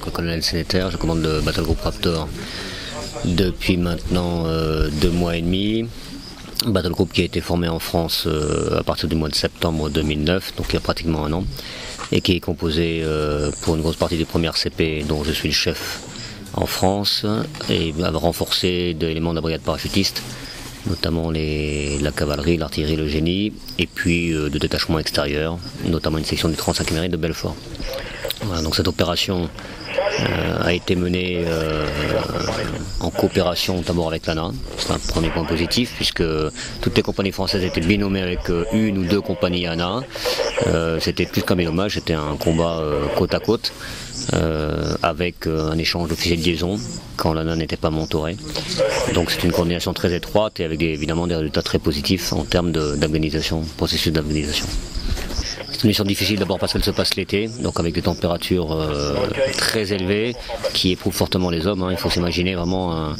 le colonel Sénétaire, je commande le Battle Group Raptor depuis maintenant 2 mois et demi. Battle Group qui a été formé en France à partir du mois de septembre 2009, donc il y a pratiquement un an, et qui est composé pour une grosse partie des premières CP dont je suis le chef en France, et renforcé d'éléments de la brigade parachutiste, notamment la cavalerie, l'artillerie, le génie, et puis de détachements extérieurs, notamment une section du 35e Aérien de Belfort. Voilà, donc cette opération a été menée en coopération d'abord avec l'ANA. C'est un premier point positif puisque toutes les compagnies françaises étaient binômées avec une ou deux compagnies ANA. C'était plus qu'un binômage, c'était un combat côte à côte avec un échange d'officiers de liaison quand l'ANA n'était pas mentorée. Donc c'est une coordination très étroite et avec évidemment des résultats très positifs en termes d'organisation, processus d'organisation. C'est une mission difficile d'abord parce qu'elle se passe l'été, donc avec des températures très élevées qui éprouvent fortement les hommes. Il faut s'imaginer vraiment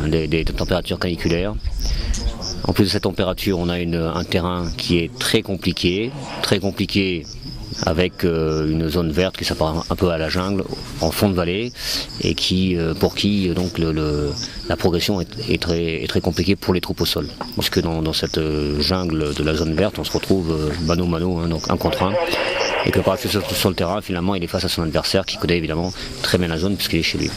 des températures caniculaires. En plus de cette température, on a un terrain qui est très compliqué avec une zone verte qui s'apparente un peu à la jungle, en fond de vallée, et pour qui donc la progression est très compliquée pour les troupes au sol. Puisque dans cette jungle de la zone verte, on se retrouve mano, donc un contre un, et que par sur le terrain, finalement, il est face à son adversaire qui connaît évidemment très bien la zone puisqu'il est chez lui.